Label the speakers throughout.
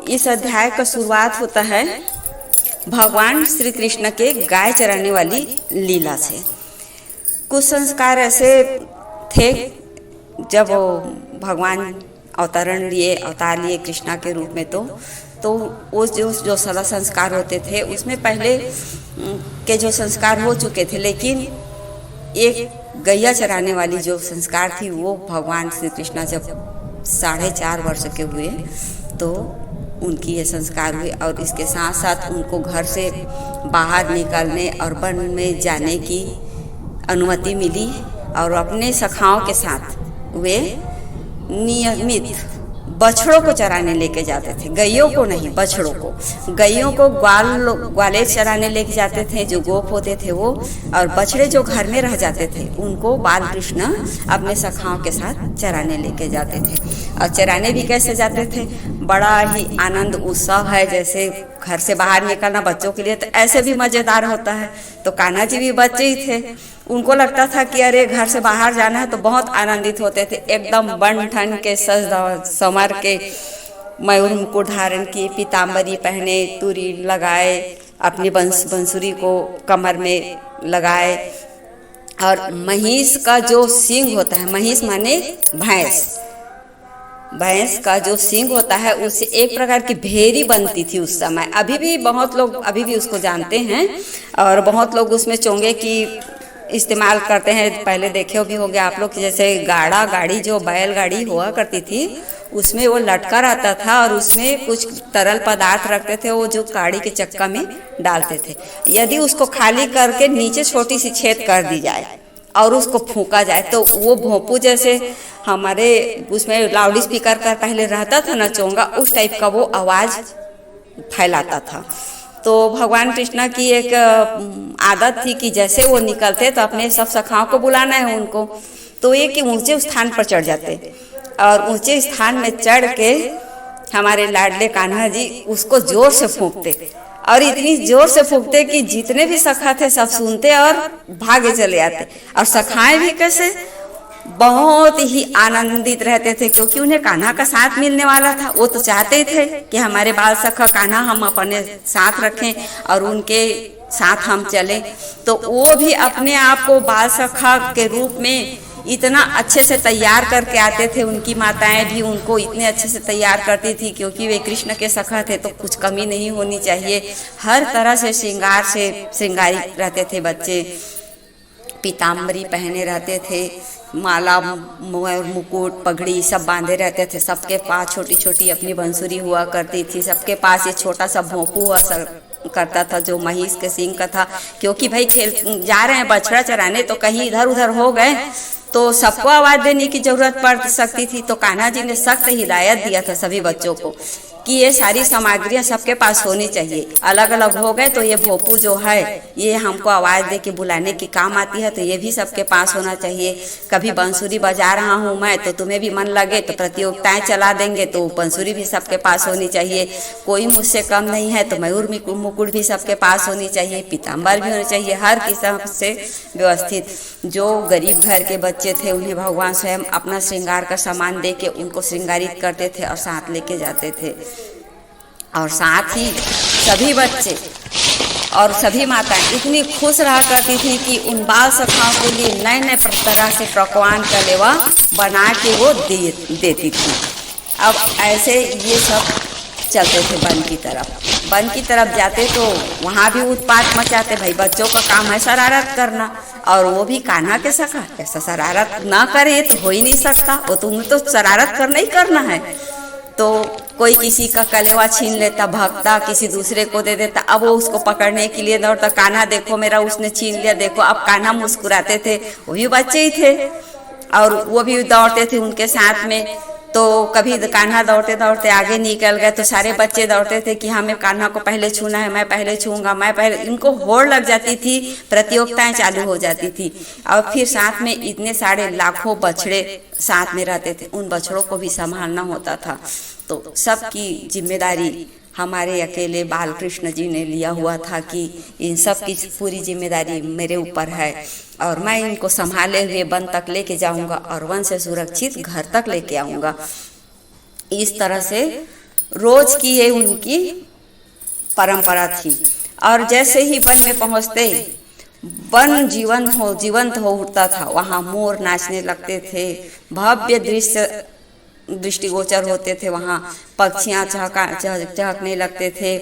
Speaker 1: इस अध्याय का शुरुआत होता है भगवान श्री कृष्ण के गाय चराने वाली लीला से। कुछ संस्कार ऐसे थे जब भगवान अवतार लिए कृष्णा के रूप में, तो वो जो सदा संस्कार होते थे उसमें पहले के जो संस्कार हो चुके थे, लेकिन एक गैया चराने वाली जो संस्कार थी वो भगवान श्री कृष्णा जब 4.5 वर्ष के हुए तो उनकी ये संस्कार हुए। और इसके साथ साथ उनको घर से बाहर निकलने और वन में जाने की अनुमति मिली और अपने सखाओं के साथ वे नियमित बछड़ों को चराने लेके जाते थे, गैयों को नहीं, बछड़ों को। गैयों को ग्वाले चराने लेके जाते थे जो गोप होते थे वो, और बछड़े जो घर में रह जाते थे उनको बाल कृष्ण अपने सखाओं के साथ चराने लेके जाते थे। और चराने भी कैसे जाते थे, बड़ा ही आनंद उत्सव है, जैसे घर से बाहर निकलना बच्चों के लिए तो ऐसे भी मज़ेदार होता है। तो कान्हा जी भी बच्चे ही थे, उनको लगता था कि अरे घर से बाहर जाना है, तो बहुत आनंदित होते थे। एकदम बन ठन के सज संवर के मयूर मुकुट धारण किए, पीताम्बरी पहने, तुरी लगाए, अपनी बंसुरी को कमर में लगाए, और महिष का जो सींग होता है, महिष माने भैंस का जो सींग होता है उससे एक प्रकार की भेरी बनती थी उस समय। अभी भी बहुत लोग अभी भी उसको जानते हैं और बहुत लोग उसमें चोंगे की इस्तेमाल करते हैं। पहले देखे भी होंगे आप लोग, जैसे गाड़ी जो बैलगाड़ी हुआ करती थी उसमें वो लटका रहता था और उसमें कुछ तरल पदार्थ रखते थे, वो जो गाड़ी के चक्का में डालते थे। यदि उसको खाली करके नीचे छोटी सी छेद कर दी जाए और उसको फूंका जाए तो वो भोंपू जैसे हमारे उसमें लाउड स्पीकर का पहले रहता था ना चोंगा, उस टाइप का वो आवाज़ फैलाता था। तो भगवान कृष्णा की एक आदत थी कि जैसे वो निकलते तो अपने सब सखाओं को बुलाना है उनको, तो ये कि ऊंचे स्थान पर चढ़ जाते और ऊंचे स्थान में चढ़ के हमारे लाडले कान्हा जी उसको जोर से फूंकते, और इतनी जोर से फूंकते कि जितने भी सखा थे सब सुनते और भागे चले आते। और सखाएं भी कैसे बहुत ही आनंदित रहते थे, क्योंकि उन्हें कान्हा का साथ मिलने वाला था। वो तो चाहते थे कि हमारे बाल सखा कान्हा हम अपने साथ रखें और उनके साथ हम चलें। तो वो भी अपने आप को बाल सखा के रूप में इतना अच्छे से तैयार करके आते थे। उनकी माताएं भी उनको इतने अच्छे से तैयार करती थी, क्योंकि वे कृष्ण के सखा थे तो कुछ कमी नहीं होनी चाहिए। हर तरह से श्रृंगार से श्रृंगारित रहते थे बच्चे, पीताम्बरी पहने रहते थे, माला मुकुट पगड़ी सब बांधे रहते थे। सबके पास छोटी छोटी अपनी बंसुरी हुआ करती थी, सबके पास ये छोटा सा भोंपू हुआ करता था जो महिष के सींग का था, क्योंकि भाई खेल जा रहे हैं बछड़ा चराने तो कहीं इधर उधर हो गए तो सबको आवाज़ देने की जरूरत पड़ सकती थी। तो कान्हा जी ने सख्त हिदायत दिया था सभी बच्चों को कि ये सारी सामग्रियां सबके पास होनी चाहिए। अलग अलग हो गए तो ये भोंपू जो है ये हमको आवाज़ दे के बुलाने की काम आती है, तो ये भी सबके पास होना चाहिए। कभी बंसुरी बजा रहा हूँ मैं तो तुम्हें भी मन लगे तो प्रतियोगिताएं चला देंगे, तो बंसुरी भी सबके पास होनी चाहिए। कोई मुझसे कम नहीं है तो मयूर मुकुट भी सबके पास होनी चाहिए, पीताम्बर भी होनी चाहिए। हर किस्म से व्यवस्थित जो गरीब घर के बच्चे थे उन्हें भगवान स्वयं अपना श्रृंगार का सामान दे के उनको श्रृंगारित करते थे और साथ लेके जाते थे। और साथ ही सभी बच्चे और सभी माताएं इतनी खुश रहा करती थी कि उन बाल सखाओं के लिए नए नए तरह से पकवान का लेवा बना के वो देती थी। अब ऐसे ये सब चलते थे वन की तरफ जाते तो वहाँ भी उत्पात मचाते। भाई बच्चों का काम है शरारत करना, और वो भी कान्हा के सखा, ऐसा शरारत ना करे तो हो ही नहीं सकता, वो तुम्हें तो शरारत करना ही करना है। तो कोई किसी का कलेवा छीन लेता, भगता किसी दूसरे को दे देता, अब वो उसको पकड़ने के लिए दौड़ता, कान्हा देखो मेरा उसने छीन लिया देखो। अब कान्हा मुस्कुराते थे, वो भी बच्चे ही थे और वो भी दौड़ते थे उनके साथ में। तो कभी कान्हा दौड़ते दौड़ते आगे निकल गए तो सारे बच्चे दौड़ते थे कि हमें कान्हा को पहले छूना है, मैं पहले छूऊंगा, मैं पहले। इनको होड़ लग जाती थी, प्रतियोगिताएं चालू हो जाती थी। और फिर साथ में इतने सारे लाखों बछड़े साथ में रहते थे, उन बछड़ों को भी संभालना होता था। तो सबकी जिम्मेदारी हमारे अकेले बाल कृष्ण जी ने लिया हुआ था कि इन सब की पूरी जिम्मेदारी मेरे ऊपर है और मैं इनको संभाले हुए वन तक लेके जाऊंगा और वन से सुरक्षित घर तक लेके आऊंगा। इस तरह से रोज की ये उनकी परंपरा थी। और जैसे ही वन में पहुंचते वन जीवंत हो उठता था। वहाँ मोर नाचने लगते थे, भव्य दृश्य दृष्टिगोचर होते थे। वहाँ पक्षियाँ चहकने लगते थे।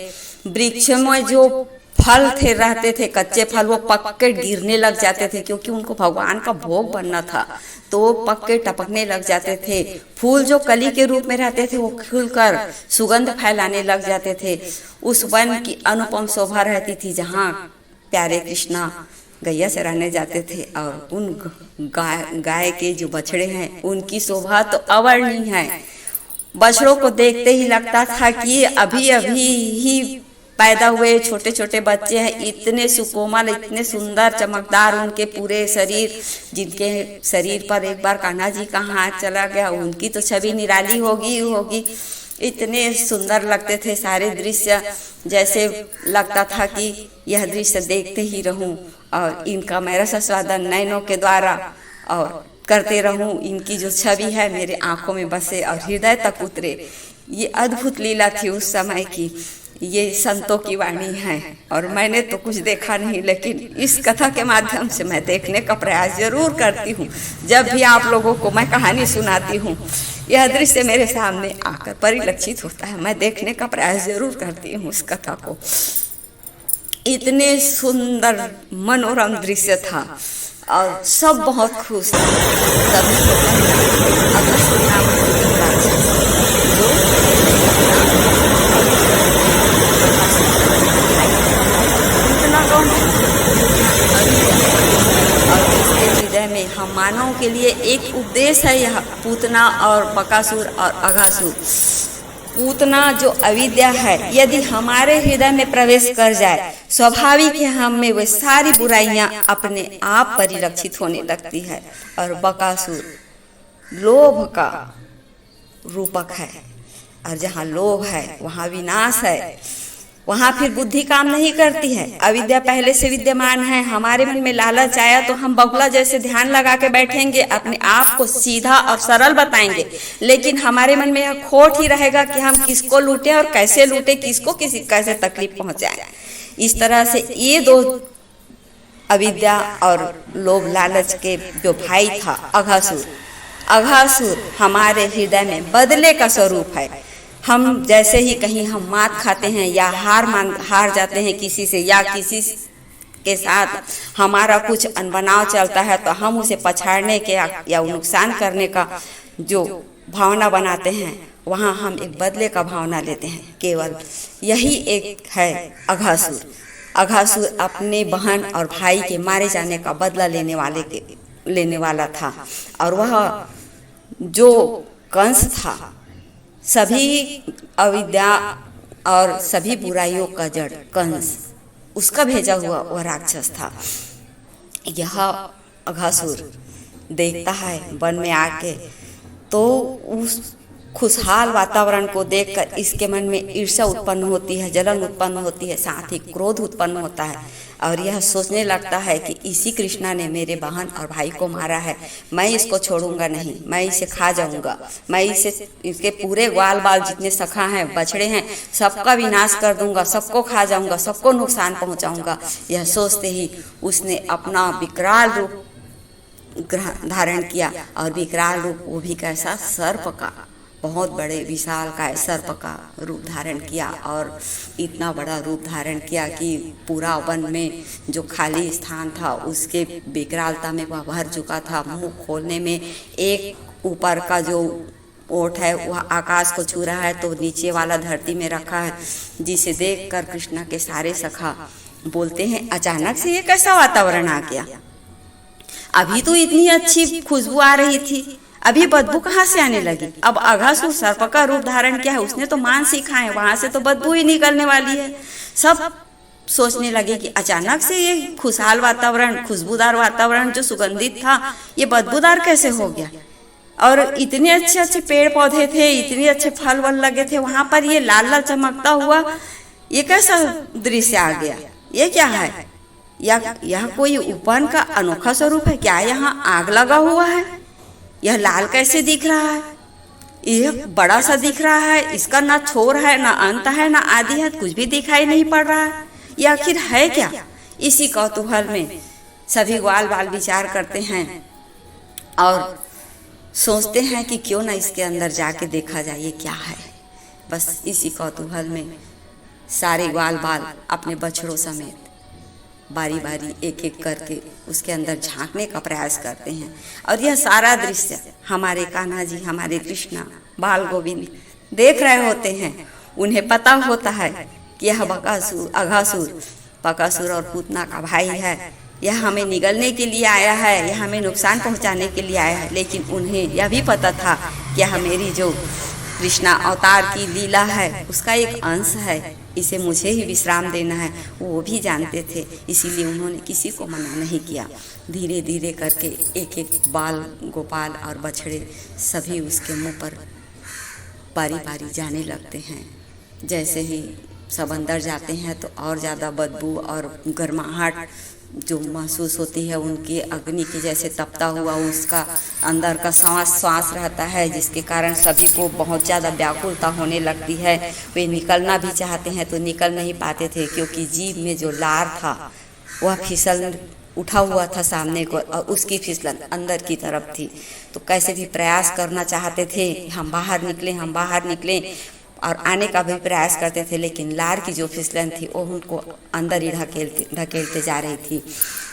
Speaker 1: वृक्षों में जो फल थे रहते थे, कच्चे फल, वो पक के गिरने लग जाते थे, क्योंकि उनको भगवान का भोग बनना था, तो पक के टपकने लग जाते थे। फूल जो कली के रूप में रहते थे वो खिलकर सुगंध फैलाने लग जाते थे। उस वन की अनुपम शोभा रहती थी, जहाँ प्यारे कृष्णा गैया से रहने जाते थे। और उन गाय के जो बछड़े हैं उनकी शोभा तो अवर्णनीय है। बछड़ों को देखते ही लगता था कि अभी अभी ही पैदा हुए छोटे छोटे बच्चे हैं। इतने सुकोमल, इतने सुंदर, चमकदार उनके पूरे शरीर, जिनके शरीर पर एक बार कान्हा जी का हाथ चला गया, उनकी तो छवि निराली होगी। इतने सुंदर लगते थे सारे दृश्य, जैसे लगता था कि यह दृश्य देखते ही रहूं और इनका मैं रस स्वादन नयनों के द्वारा और करते रहूं। इनकी जो छवि है मेरे आंखों में बसे और हृदय तक उतरे। ये अद्भुत लीला थी उस समय की। ये संतों की वाणी है और मैंने तो कुछ देखा नहीं, लेकिन इस कथा के माध्यम से मैं देखने का प्रयास जरूर करती हूँ। जब भी आप लोगों को मैं कहानी सुनाती हूँ, यह दृश्य मेरे सामने आकर परिलक्षित होता है। मैं देखने का प्रयास जरूर करती हूँ उस कथा को। इतने सुंदर मनोरम दृश्य था और सब बहुत खुश थे। तभी हृदय में हम मानवों के लिए एक उपदेश है। यह पूतना और बकासुर और अघासुर। पूतना जो अविद्या है, यदि हमारे हृदय में प्रवेश कर जाए, स्वाभाविक है हम में वे सारी बुराइयां अपने आप परिलक्षित होने लगती है। और बकासुर लोभ का रूपक है, और जहाँ लोभ है वहाँ विनाश है। वहाँ फिर बुद्धि काम नहीं करती है। अविद्या पहले से विद्यमान है। हमारे मन में लालच आया तो हम बगुला जैसे ध्यान लगा के बैठेंगे, अपने आप को सीधा और सरल बताएंगे, लेकिन हमारे मन में यह खोट ही रहेगा कि हम किसको लूटे और कैसे लूटे, किसको किसी कैसे तकलीफ पहुंचाए। इस तरह से ये दो अविद्या और लोभ लालच के जो भाई था अघासुर हमारे हृदय में बदले का स्वरूप है। हम जैसे ही कहीं हम मात खाते हैं या हार जाते हैं किसी से, या किसी के साथ हमारा कुछ अनबनाव चलता है, तो हम उसे पछाड़ने के या नुकसान करने का जो भावना बनाते हैं, वहाँ हम एक बदले का भावना लेते हैं। केवल यही एक है अघासुर अपने बहन और भाई के मारे जाने का बदला लेने वाला था। और वह जो कंस था, सभी अविद्या और सभी बुराइयों का जड़ कंस, उसका भेजा हुआ वह राक्षस था। यह अघासुर देखता है वन में आके, तो उस खुशहाल वातावरण को देखकर इसके मन में ईर्ष्या उत्पन्न होती है, जलन उत्पन्न होती है, साथ ही क्रोध उत्पन्न होता है। और यह सोचने लगता है कि इसी कृष्णा ने मेरे बहन और भाई को मारा है, मैं इसको छोड़ूंगा नहीं, मैं इसे खा जाऊंगा, मैं इसके पूरे ग्वाल बाल जितने सखा हैं, बछड़े हैं, सबका विनाश कर दूंगा, सबको खा जाऊंगा, सबको नुकसान पहुंचाऊंगा। यह सोचते ही उसने अपना विकराल रूप धारण किया। और विकराल रूप वो भी कैसा, सर्प का, बहुत बड़े विशाल का सर्प का रूप धारण किया। और इतना बड़ा रूप धारण किया कि पूरा वन में जो खाली स्थान था उसके विकरालता में वह भर चुका था। मुंह खोलने में एक ऊपर का जो ओठ है वह आकाश को छू रहा है, तो नीचे वाला धरती में रखा है, जिसे देखकर कृष्णा के सारे सखा बोलते हैं, अचानक से ये कैसा वातावरण आ गया? अभी तो इतनी अच्छी खुशबू आ रही थी, अभी बदबू कहाँ से आने लगी? अब अघासुर सर्प का रूप धारण किया है, उसने तो मांस ही खाए, वहां से तो बदबू ही निकलने वाली है। सब सोचने लगे कि अचानक से ये खुशहाल वातावरण, खुशबूदार वातावरण जो सुगंधित था, ये बदबूदार कैसे हो गया? और इतने अच्छे अच्छे पेड़ पौधे थे, इतने अच्छे फल वल लगे थे, वहां पर ये लाल लाल चमकता हुआ ये कैसा दृश्य आ गया? ये क्या है? यह कोई उपवन का अनोखा स्वरूप है क्या? यहाँ आग लगा हुआ है, यह लाल कैसे दिख रहा है? ये बड़ा सा दिख रहा है, इसका ना छोर है, ना अंत है, ना आदि है, कुछ भी दिखाई नहीं पड़ रहा है, ये आखिर है क्या? इसी कौतूहल में सभी ग्वाल बाल विचार करते हैं और सोचते हैं कि क्यों ना इसके अंदर जाके देखा जाए ये क्या है। बस इसी कौतूहल में सारे ग्वाल बाल अपने बछड़ों समेत बारी बारी एक एक करके उसके अंदर झांकने का प्रयास करते हैं। और यह सारा दृश्य हमारे कान्हा जी, हमारे कृष्णा, बाल गोविंद देख रहे होते हैं। उन्हें पता होता है कि यह बकासुर, अघासुर, बकासुर और पूतना का भाई है, यह हमें निगलने के लिए आया है, यह हमें नुकसान पहुंचाने के लिए आया है। लेकिन उन्हें यह भी पता था कि यह मेरी जो कृष्णा अवतार की लीला है उसका एक अंश है, इसे मुझे ही विश्राम देना है, वो भी जानते थे। इसीलिए उन्होंने किसी को मना नहीं किया। धीरे धीरे करके एक एक बाल गोपाल और बछड़े सभी उसके मुंह पर बारी बारी जाने लगते हैं। जैसे ही सब अंदर जाते हैं तो और ज़्यादा बदबू और गर्माहट जो महसूस होती है उनकी अग्नि की जैसे तपता हुआ उसका अंदर का श्वास रहता है, जिसके कारण सभी को बहुत ज़्यादा व्याकुलता होने लगती है। वे निकलना भी चाहते हैं तो निकल नहीं पाते थे, क्योंकि जीभ में जो लार था वह फिसल उठा हुआ था सामने को और उसकी फिसलन अंदर की तरफ थी। तो कैसे भी प्रयास करना चाहते थे, हम बाहर निकलें, हम बाहर निकलें, और आने का भी प्रयास करते थे, लेकिन लार की जो फिसलन थी वो उनको अंदर ही ढकेलते जा रही थी।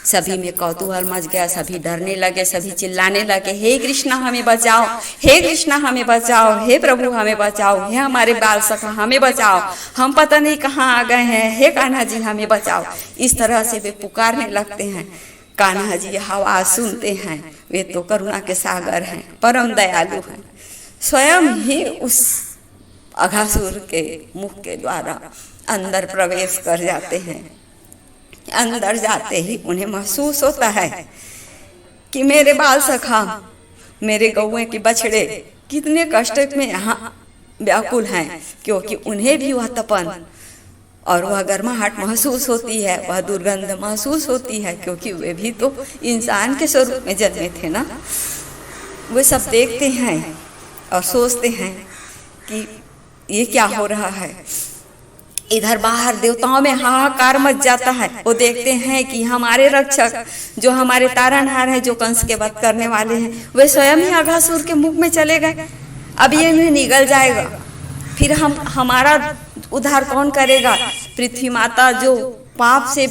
Speaker 1: सभी में कौतूहल मच गया, सभी डरने लगे, सभी चिल्लाने लगे, हे कृष्णा हमें बचाओ, हे कृष्णा हमें बचाओ, हे प्रभु हमें बचाओ, हे हमारे बाल सखा हमें बचाओ, हम पता नहीं कहाँ आ गए हैं, हे कान्हा जी हमें बचाओ। इस तरह से वे पुकारने लगते हैं। कान्हा जी आवाज सुनते हैं, वे तो करुणा के सागर हैं, परम दयालु हैं, स्वयं ही उस अघासुर के मुख के द्वारा अंदर प्रवेश कर जाते हैं। अंदर जाते ही उन्हें महसूस होता है कि मेरे बाल सखा, मेरे गौए के बछड़े कितने कष्ट में यहाँ व्याकुल हैं, क्योंकि उन्हें भी वह तपन और वह गर्माहट महसूस होती है, वह दुर्गंध महसूस होती है, क्योंकि वे भी तो इंसान के स्वरूप में जन्मे थे ना। वे सब देखते हैं और सोचते हैं कि ये क्या हो रहा है। इधर बाहर देवताओं में हाहाकार मच जाता है। वो देखते हैं कि हमारे रक्षक जो हमारे तारणहार हैं, जो कंस के वध करने वाले हैं, वे स्वयं ही अघासुर के मुख में चले गए। अब ये इन्हें निगल जाएगा, फिर हमारा उद्धार कौन करेगा। पृथ्वी माता जो पाप से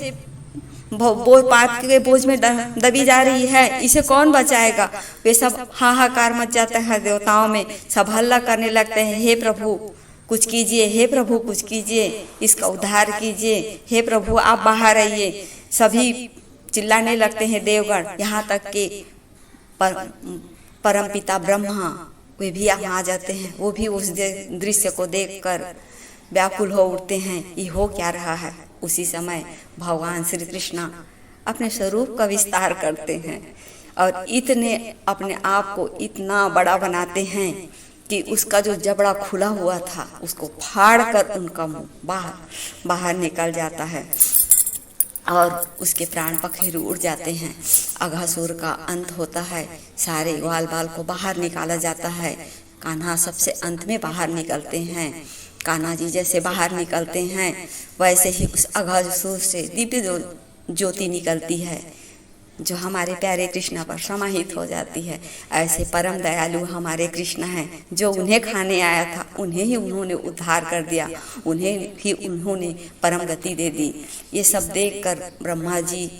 Speaker 1: पाप के बोझ में दबी जा रही है, इसे कौन बचाएगा। वे सब हाहाकार मच जाता है देवताओं में, सब हल्ला करने लगते हैं, हे प्रभु कुछ कीजिए, हे प्रभु कुछ कीजिए, इसका उद्धार कीजिए, हे प्रभु आप बाहर आइए। सभी चिल्लाने लगते हैं देवगण, यहाँ तक कि परमपिता ब्रह्मा वे भी यहाँ आ जाते हैं। वो भी उस दृश्य को देखकर व्याकुल हो उठते हैं, ये हो क्या रहा है। उसी समय भगवान श्री कृष्ण अपने स्वरूप का विस्तार करते हैं और इतने अपने आप को इतना बड़ा बनाते हैं कि उसका जो जबड़ा खुला हुआ था उसको फाड़कर उनका मुंह बाहर निकल जाता है और उसके प्राण पखेरु उड़ जाते हैं। अघासुर का अंत होता है, सारे ग्वाल बाल को बाहर निकाला जाता है। कान्हा सबसे अंत में बाहर निकलते हैं। कान्हा जी जैसे बाहर निकलते हैं वैसे ही उस अघासुर से दिव्य ज्योति निकलती है जो हमारे प्यारे कृष्णा पर समाहित हो जाती है। ऐसे परम दयालु हमारे कृष्ण हैं, जो उन्हें खाने आया था उन्हें ही उन्होंने उद्धार कर दिया, उन्हें ही उन्होंने परम गति दे दी। ये सब देखकर ब्रह्मा जी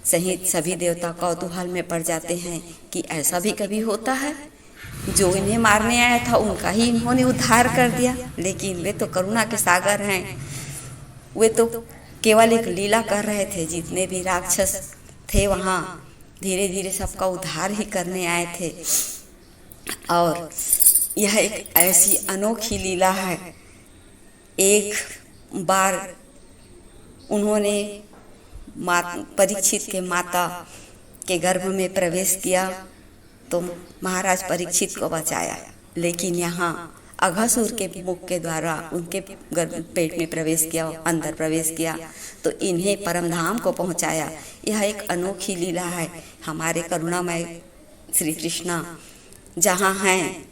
Speaker 1: सहित सभी देवता कौतूहल में पड़ जाते हैं कि ऐसा भी कभी होता है, जो इन्हें मारने आया था उनका ही इन्होंने उद्धार कर दिया। लेकिन वे तो करुणा के सागर हैं, वे तो केवल एक लीला कर रहे थे। जितने भी राक्षस थे वहाँ धीरे धीरे सबका उद्धार ही करने आए थे। और यह एक ऐसी अनोखी लीला है। एक बार उन्होंने परीक्षित के माता के गर्भ में प्रवेश किया तो महाराज परीक्षित को बचाया, लेकिन यहाँ अघासुर के मुख के द्वारा उनके पेट में प्रवेश किया, अंदर प्रवेश किया तो इन्हें परमधाम को पहुँचाया। यह एक अनोखी लीला है। हमारे करुणामय श्री कृष्णा जहाँ हैं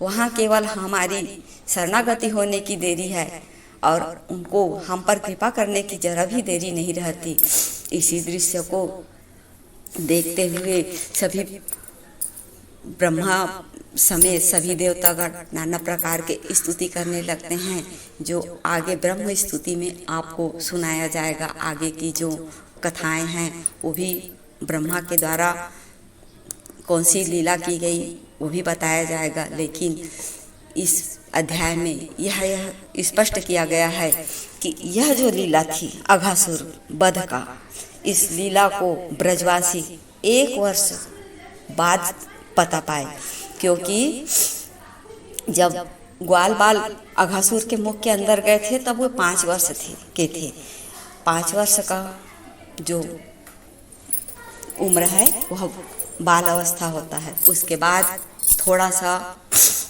Speaker 1: वहाँ केवल हमारी शरणागति होने की देरी है और उनको हम पर कृपा करने की जरा भी देरी नहीं रहती। इसी दृश्य को देखते हुए सभी ब्रह्मा समेत सभी देवतागण नाना प्रकार के स्तुति करने लगते हैं, जो आगे ब्रह्म स्तुति में आपको सुनाया जाएगा। आगे की जो कथाएं हैं वो भी ब्रह्मा के द्वारा कौन सी लीला की गई वो भी बताया जाएगा। लेकिन इस अध्याय में यह स्पष्ट किया गया है कि यह जो लीला थी अघासुर वध का, इस लीला को ब्रजवासी 1 वर्ष बाद पता पाए, क्योंकि जब ग्वाल बाल अघासुर के मुख के अंदर गए थे तब वो 5 वर्ष के थे। 5 वर्ष का जो उम्र है वह बाल अवस्था होता है। उसके बाद थोड़ा सा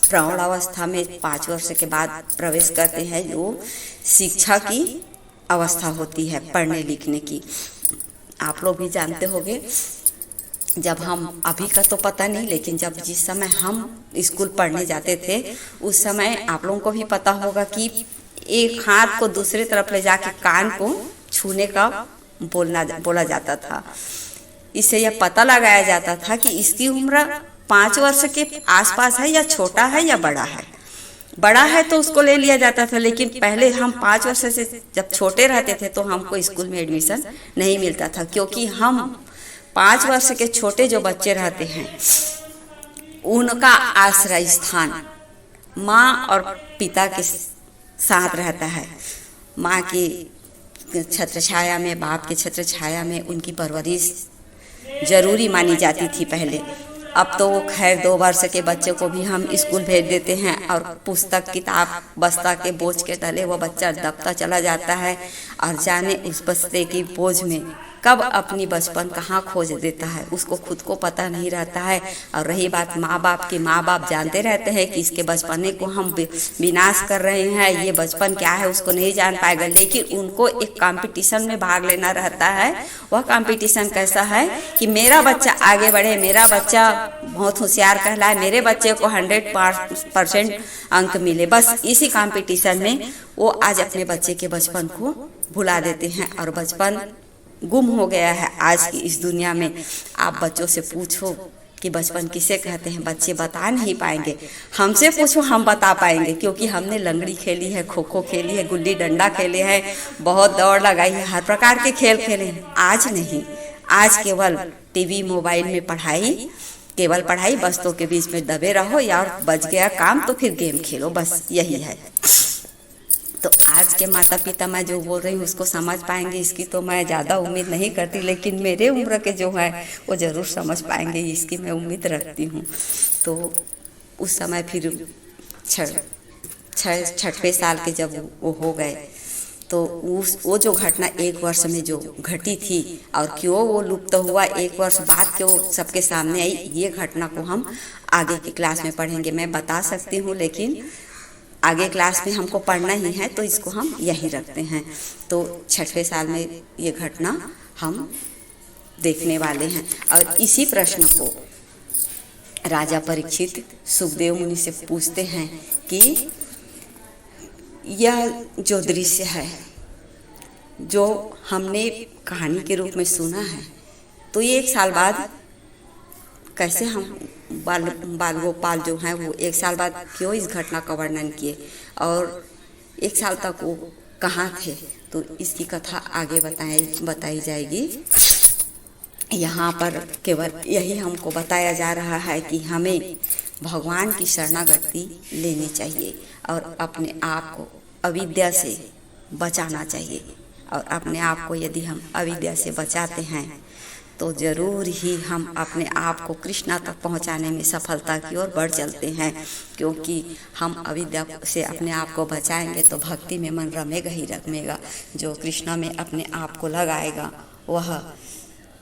Speaker 1: प्रौढ़ अवस्था में 5 वर्ष के बाद प्रवेश करते हैं, जो शिक्षा की अवस्था होती है, पढ़ने लिखने की। आप लोग भी जानते होंगे, जब हम, अभी का तो पता नहीं, लेकिन जब जिस समय हम स्कूल पढ़ने जाते थे उस समय आप लोगों को भी पता होगा कि एक हाथ को दूसरी तरफ ले जाके कान को छूने का बोला जाता था। इससे यह पता लगाया जाता था कि इसकी उम्र 5 वर्ष के आसपास है या छोटा है या बड़ा है। बड़ा है तो उसको ले लिया जाता था, लेकिन पहले हम 5 वर्ष से जब छोटे रहते थे तो हमको स्कूल में एडमिशन नहीं मिलता था, क्योंकि हम 5 वर्ष के छोटे जो बच्चे रहते हैं उनका आश्रय स्थान माँ और पिता के साथ रहता है। माँ की छत्र छाया में, बाप के छत्र छाया में उनकी परवरिश जरूरी मानी जाती थी पहले। अब तो वो खैर 2 वर्ष के बच्चे को भी हम स्कूल भेज देते हैं और पुस्तक किताब बस्ता के बोझ के तले वो बच्चा दबता चला जाता है, और जाने उस बस्ते की बोझ में कब अपनी बचपन कहाँ खोज देता है, उसको खुद को पता नहीं रहता है। और रही बात माँ बाप की, माँ बाप जानते रहते हैं कि इसके बचपने को हम विनाश कर रहे हैं, ये बचपन क्या है उसको नहीं जान पाएगा, लेकिन उनको एक कंपटीशन में भाग लेना रहता है। वह कंपटीशन कैसा है कि मेरा बच्चा आगे बढ़े, मेरा बच्चा बहुत होशियार कहलाए, मेरे बच्चे को 100% अंक मिले। बस इसी कंपटीशन में वो आज अपने बच्चे के बचपन को भुला देते हैं, और बचपन गुम हो गया है आज की इस दुनिया में। आप बच्चों से पूछो कि बचपन किसे कहते हैं, बच्चे बता नहीं पाएंगे। हमसे पूछो, हम बता पाएंगे, क्योंकि हमने लंगड़ी खेली है, खो खो खेली है, गुल्ली डंडा खेले हैं, बहुत दौड़ लगाई है, हर प्रकार के खेल खेले हैं। आज नहीं, आज केवल टीवी मोबाइल में पढ़ाई, केवल पढ़ाई, बस्तों के बीच में दबे रहो, या बच गया काम तो फिर गेम खेलो, बस यही है। तो आज के माता पिता मैं जो बोल रही हूँ उसको समझ पाएंगे, इसकी तो मैं ज़्यादा उम्मीद नहीं करती, लेकिन मेरे उम्र के जो है वो ज़रूर समझ पाएंगे, इसकी मैं उम्मीद रखती हूँ। तो उस समय फिर 6वें साल के जब वो हो गए, तो वो जो घटना 1 वर्ष में जो घटी थी और क्यों वो लुप्त हुआ 1 वर्ष बाद क्यों सबके सामने आई, ये घटना को हम आगे की क्लास में पढ़ेंगे। मैं बता सकती हूँ, लेकिन आगे क्लास में हमको पढ़ना ही है, तो इसको हम यहीं रखते हैं। तो 6वें साल में ये घटना हम देखने वाले हैं। और इसी प्रश्न को राजा परीक्षित सुखदेव मुनि से पूछते हैं कि यह जो दृश्य है, जो हमने कहानी के रूप में सुना है, तो ये 1 साल बाद कैसे हम बाल गोपाल जो हैं वो 1 साल बाद क्यों इस घटना का वर्णन किए, और 1 साल तक वो कहाँ थे, तो इसकी कथा आगे बताई जाएगी। यहाँ पर केवल यही हमको बताया जा रहा है कि हमें भगवान की शरणागति लेनी चाहिए और अपने आप को अविद्या से बचाना चाहिए। और अपने आप को यदि हम अविद्या से बचाते हैं तो ज़रूर ही हम अपने आप को कृष्णा तक पहुंचाने में सफलता की ओर बढ़ चलते हैं, क्योंकि हम अविद्या से अपने आप को बचाएंगे तो भक्ति में मन रमेगा ही रमेगा। जो कृष्णा में अपने आप को लगाएगा वह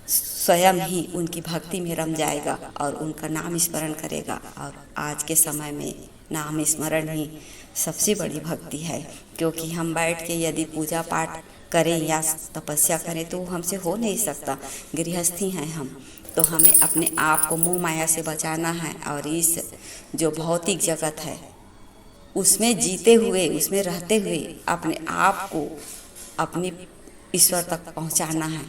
Speaker 1: स्वयं ही उनकी भक्ति में रम जाएगा और उनका नाम स्मरण करेगा। और आज के समय में नाम स्मरण ही सबसे बड़ी भक्ति है, क्योंकि हम बैठ के यदि पूजा पाठ करें या तपस्या करें तो हमसे हो नहीं सकता। गृहस्थी हैं हम, तो हमें अपने आप को मोह माया से बचाना है और इस जो भौतिक जगत है उसमें जीते हुए, उसमें रहते हुए अपने आप को अपनी ईश्वर तक पहुंचाना है।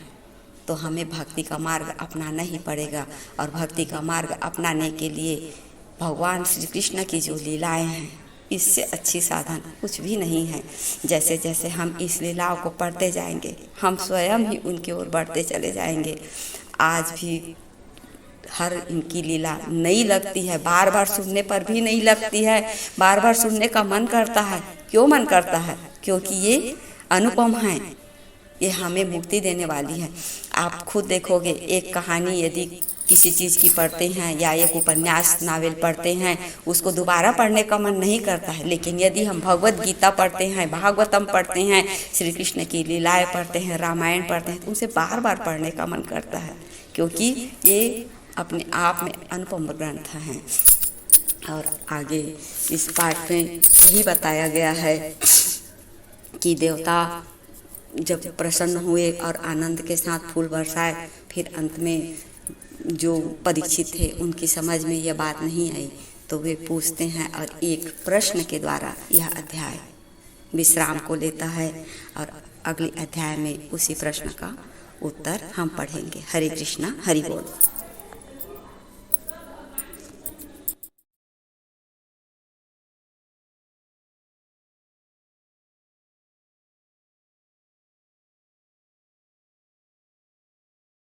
Speaker 1: तो हमें भक्ति का मार्ग अपनाना ही पड़ेगा और भक्ति का मार्ग अपनाने के लिए भगवान श्री कृष्ण की जो लीलाएं हैं, इससे अच्छी साधन कुछ भी नहीं है। जैसे जैसे हम इस लीलाओं को पढ़ते जाएंगे, हम स्वयं ही उनकी ओर बढ़ते चले जाएंगे। आज भी हर इनकी लीला नई लगती है, बार बार सुनने पर भी नई लगती है, बार बार सुनने का मन करता है। क्यों मन करता है? क्योंकि ये अनुपम है, ये हमें मुक्ति देने वाली है। आप खुद देखोगे, एक कहानी यदि किसी चीज़ की पढ़ते हैं या एक उपन्यास नावल पढ़ते हैं, उसको दोबारा पढ़ने का मन नहीं करता है। लेकिन यदि हम भगवत गीता पढ़ते हैं, भागवतम पढ़ते हैं, श्री कृष्ण की लीलाएं पढ़ते हैं, रामायण पढ़ते हैं, तो उसे बार बार पढ़ने का मन करता है, क्योंकि ये अपने आप में अनुपम ग्रंथ हैं। और आगे इस पाठ में यही बताया गया है कि देवता जब प्रसन्न हुए और आनंद के साथ फूल बरसाए, फिर अंत में जो परीक्षित थे उनकी समझ में यह बात नहीं आई, तो वे पूछते हैं और एक प्रश्न के द्वारा यह अध्याय विश्राम को लेता है। और अगले अध्याय में उसी प्रश्न का उत्तर हम पढ़ेंगे। हरे कृष्णा, हरि बोल।